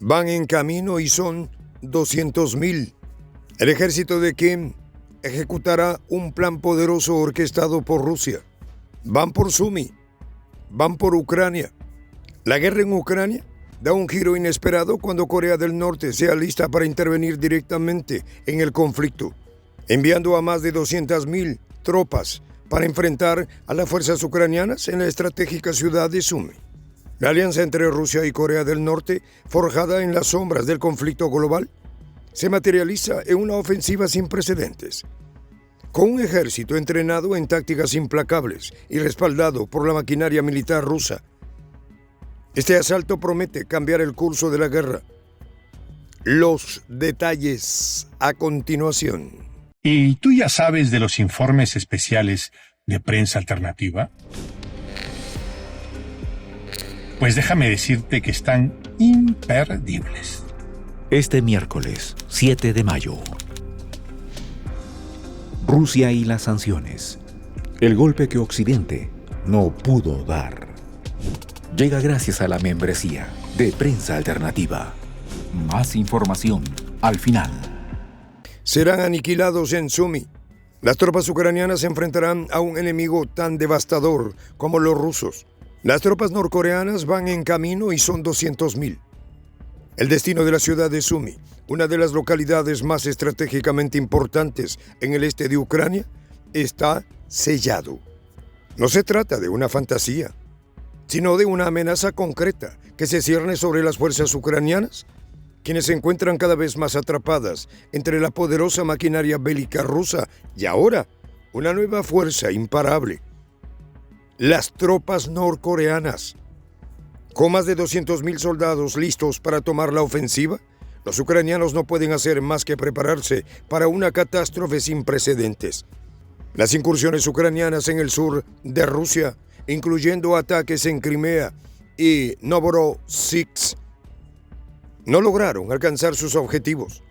Van en camino y son 200.000. El ejército de Kiev ejecutará un plan poderoso orquestado por Rusia. Van por Sumy, van por Ucrania. La guerra en Ucrania da un giro inesperado cuando Corea del Norte se alista para intervenir directamente en el conflicto, enviando a más de 200.000 tropas para enfrentar a las fuerzas ucranianas en la estratégica ciudad de Sumy. La alianza entre Rusia y Corea del Norte, forjada en las sombras del conflicto global, se materializa en una ofensiva sin precedentes. Con un ejército entrenado en tácticas implacables y respaldado por la maquinaria militar rusa, este asalto promete cambiar el curso de la guerra. Los detalles a continuación. ¿Y tú ya sabes de los informes especiales de Prensa Alternativa? Pues déjame decirte que están imperdibles. Este miércoles, 7 de mayo. Rusia y las sanciones. El golpe que Occidente no pudo dar. Llega gracias a la membresía de Prensa Alternativa. Más información al final. Serán aniquilados en Sumy. Las tropas ucranianas se enfrentarán a un enemigo tan devastador como los rusos. Las tropas norcoreanas van en camino y son 200.000. El destino de la ciudad de Sumy, una de las localidades más estratégicamente importantes en el este de Ucrania, está sellado. No se trata de una fantasía, sino de una amenaza concreta que se cierne sobre las fuerzas ucranianas, quienes se encuentran cada vez más atrapadas entre la poderosa maquinaria bélica rusa y ahora una nueva fuerza imparable: las tropas norcoreanas. Con más de 200.000 soldados listos para tomar la ofensiva, los ucranianos no pueden hacer más que prepararse para una catástrofe sin precedentes. Las incursiones ucranianas en el sur de Rusia, incluyendo ataques en Crimea y Novorossiysk, no lograron alcanzar sus objetivos,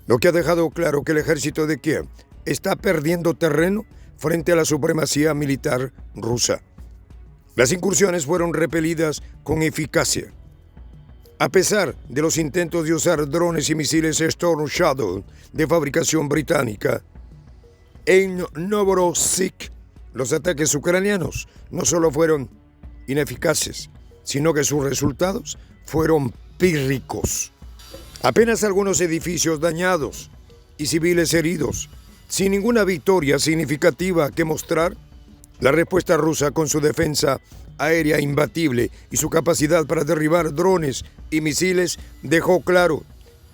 lo que ha dejado claro que el ejército de Kiev está perdiendo terreno frente a la supremacía militar rusa. Las incursiones fueron repelidas con eficacia. A pesar de los intentos de usar drones y misiles Storm Shadow de fabricación británica, en Novorossiysk los ataques ucranianos no solo fueron ineficaces, sino que sus resultados fueron pírricos. Apenas algunos edificios dañados y civiles heridos, sin ninguna victoria significativa que mostrar. La respuesta rusa, con su defensa aérea imbatible y su capacidad para derribar drones y misiles, dejó claro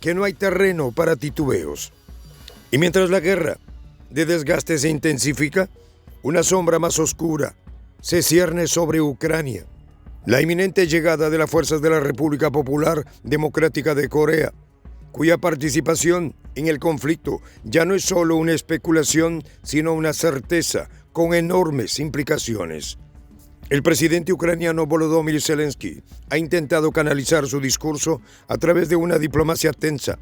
que no hay terreno para titubeos. Y mientras la guerra de desgaste se intensifica, una sombra más oscura se cierne sobre Ucrania: la inminente llegada de las fuerzas de la República Popular Democrática de Corea, cuya participación en el conflicto ya no es solo una especulación, sino una certeza con enormes implicaciones. El presidente ucraniano Volodymyr Zelensky ha intentado canalizar su discurso a través de una diplomacia tensa,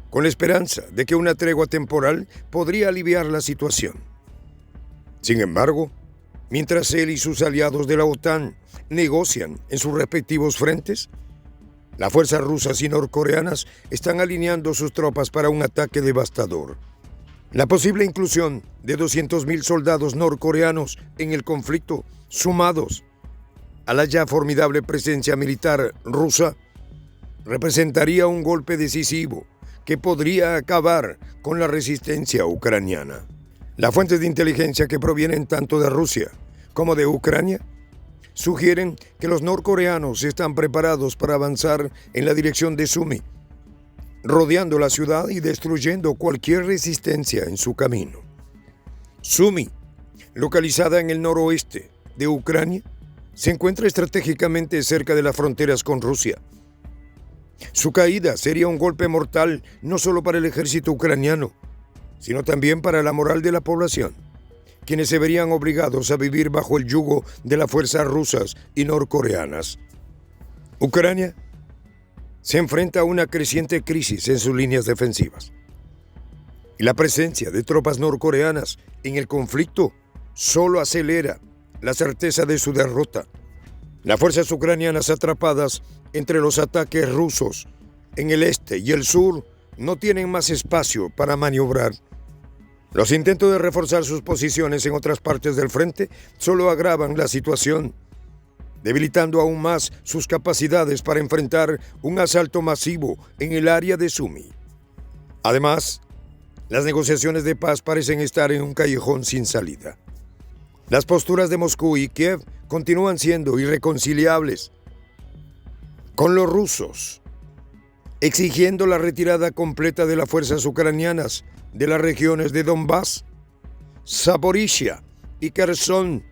con la esperanza de que una tregua temporal podría aliviar la situación. Sin embargo, mientras él y sus aliados de la OTAN negocian en sus respectivos frentes, las fuerzas rusas y norcoreanas están alineando sus tropas para un ataque devastador. La posible inclusión de 200.000 soldados norcoreanos en el conflicto, sumados a la ya formidable presencia militar rusa, representaría un golpe decisivo que podría acabar con la resistencia ucraniana. Las fuentes de inteligencia que provienen tanto de Rusia como de Ucrania sugieren que los norcoreanos están preparados para avanzar en la dirección de Sumy, rodeando la ciudad y destruyendo cualquier resistencia en su camino. Sumy, localizada en el noroeste de Ucrania, se encuentra estratégicamente cerca de las fronteras con Rusia. Su caída sería un golpe mortal no solo para el ejército ucraniano, sino también para la moral de la población, quienes se verían obligados a vivir bajo el yugo de las fuerzas rusas y norcoreanas. Ucrania se enfrenta a una creciente crisis en sus líneas defensivas, y la presencia de tropas norcoreanas en el conflicto solo acelera la certeza de su derrota. Las fuerzas ucranianas atrapadas entre los ataques rusos en el este y el sur no tienen más espacio para maniobrar. Los intentos de reforzar sus posiciones en otras partes del frente solo agravan la situación, debilitando aún más sus capacidades para enfrentar un asalto masivo en el área de Sumy. Además, las negociaciones de paz parecen estar en un callejón sin salida. Las posturas de Moscú y Kiev continúan siendo irreconciliables con los rusos, exigiendo la retirada completa de las fuerzas ucranianas de las regiones de Donbass, Zaporizhia y Kherson.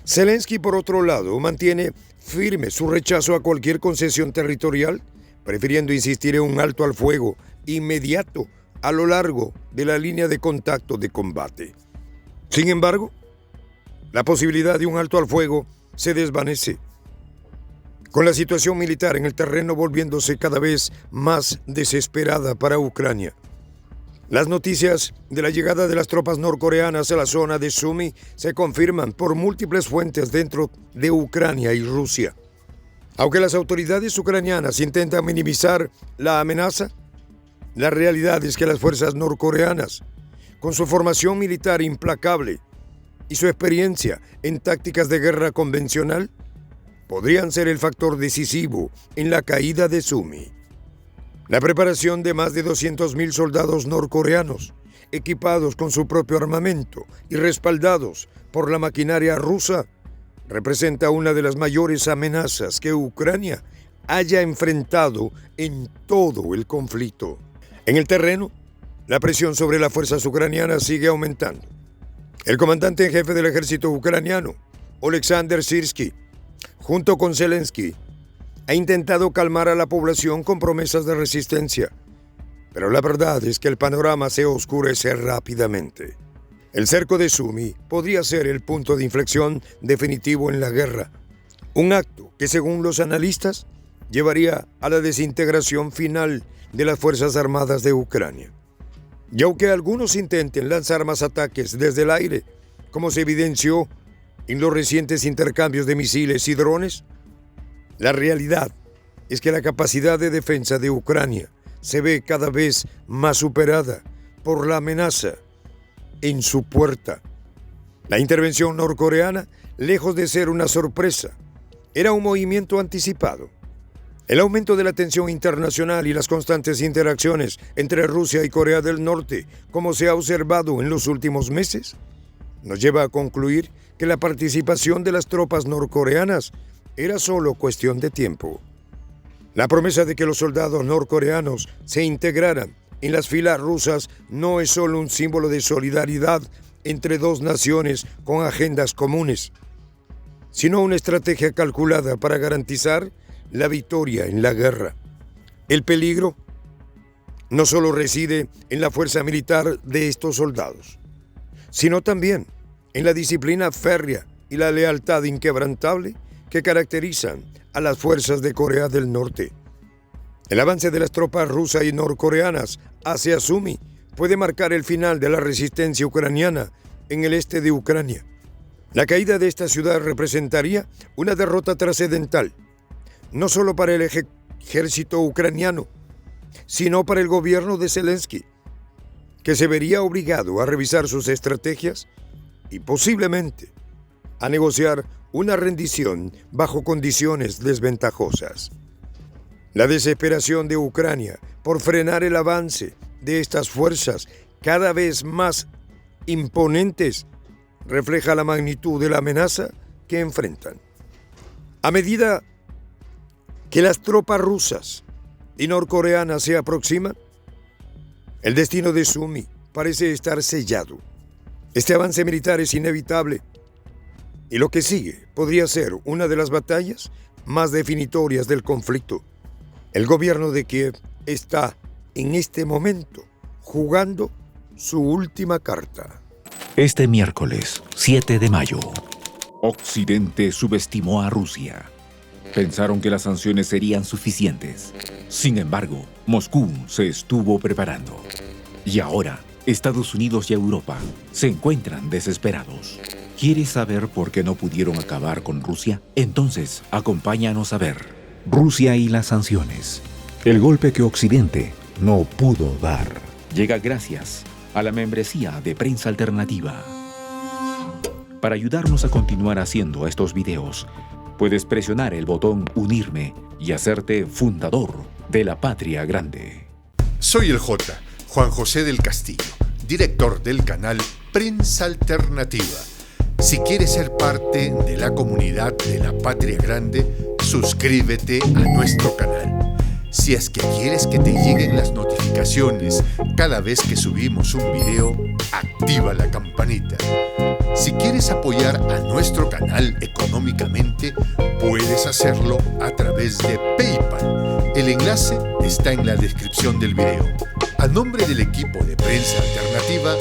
Zelensky, por otro lado, mantiene firme su rechazo a cualquier concesión territorial, prefiriendo insistir en un alto al fuego inmediato a lo largo de la línea de contacto de combate. Sin embargo, la posibilidad de un alto al fuego se desvanece, con la situación militar en el terreno volviéndose cada vez más desesperada para Ucrania. Las noticias de la llegada de las tropas norcoreanas a la zona de Sumy se confirman por múltiples fuentes dentro de Ucrania y Rusia. Aunque las autoridades ucranianas intentan minimizar la amenaza, la realidad es que las fuerzas norcoreanas, con su formación militar implacable y su experiencia en tácticas de guerra convencional, podrían ser el factor decisivo en la caída de Sumy. La preparación de más de 200.000 soldados norcoreanos, equipados con su propio armamento y respaldados por la maquinaria rusa, representa una de las mayores amenazas que Ucrania haya enfrentado en todo el conflicto. En el terreno, la presión sobre las fuerzas ucranianas sigue aumentando. El comandante en jefe del ejército ucraniano, Oleksandr Syrskyi, junto con Zelensky, ha intentado calmar a la población con promesas de resistencia, pero la verdad es que el panorama se oscurece rápidamente. El cerco de Sumy podría ser el punto de inflexión definitivo en la guerra, un acto que, según los analistas, llevaría a la desintegración final de las Fuerzas Armadas de Ucrania. Y aunque algunos intenten lanzar más ataques desde el aire, como se evidenció en los recientes intercambios de misiles y drones, la realidad es que la capacidad de defensa de Ucrania se ve cada vez más superada por la amenaza en su puerta. La intervención norcoreana, lejos de ser una sorpresa, era un movimiento anticipado. El aumento de la tensión internacional y las constantes interacciones entre Rusia y Corea del Norte, como se ha observado en los últimos meses, nos lleva a concluir que la participación de las tropas norcoreanas era solo cuestión de tiempo. La promesa de que los soldados norcoreanos se integraran en las filas rusas no es solo un símbolo de solidaridad entre dos naciones con agendas comunes, sino una estrategia calculada para garantizar la victoria en la guerra. El peligro no solo reside en la fuerza militar de estos soldados, sino también en la disciplina férrea y la lealtad inquebrantable que caracterizan a las fuerzas de Corea del Norte. El avance de las tropas rusas y norcoreanas hacia Sumy puede marcar el final de la resistencia ucraniana en el este de Ucrania. La caída de esta ciudad representaría una derrota trascendental, no solo para el ejército ucraniano, sino para el gobierno de Zelensky, que se vería obligado a revisar sus estrategias y posiblemente a negociar una rendición bajo condiciones desventajosas. La desesperación de Ucrania por frenar el avance de estas fuerzas cada vez más imponentes refleja la magnitud de la amenaza que enfrentan. A medida que las tropas rusas y norcoreanas se aproximan, el destino de Sumy parece estar sellado. Este avance militar es inevitable y lo que sigue podría ser una de las batallas más definitorias del conflicto. El gobierno de Kiev está en este momento jugando su última carta. Este miércoles, 7 de mayo, Occidente subestimó a Rusia. Pensaron que las sanciones serían suficientes. Sin embargo, Moscú se estuvo preparando. Y ahora, Estados Unidos y Europa se encuentran desesperados. ¿Quieres saber por qué no pudieron acabar con Rusia? Entonces, acompáñanos a ver Rusia y las sanciones. El golpe que Occidente no pudo dar. Llega gracias a la membresía de Prensa Alternativa. Para ayudarnos a continuar haciendo estos videos, puedes presionar el botón Unirme y hacerte fundador de la Patria Grande. Soy el Juan José del Castillo, director del canal Prensa Alternativa. Si quieres ser parte de la comunidad de la Patria Grande, suscríbete a nuestro canal. Si es que quieres que te lleguen las notificaciones cada vez que subimos un video, activa la campanita. Si quieres apoyar a nuestro canal económicamente, puedes hacerlo a través de PayPal. El enlace está en la descripción del video. A nombre del equipo de Prensa Alternativa,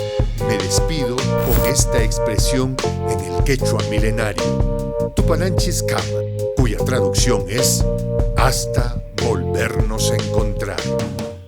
me despido con esta expresión en el quechua milenario, Tupananchis Kama, cuya traducción es hasta volvernos a encontrar.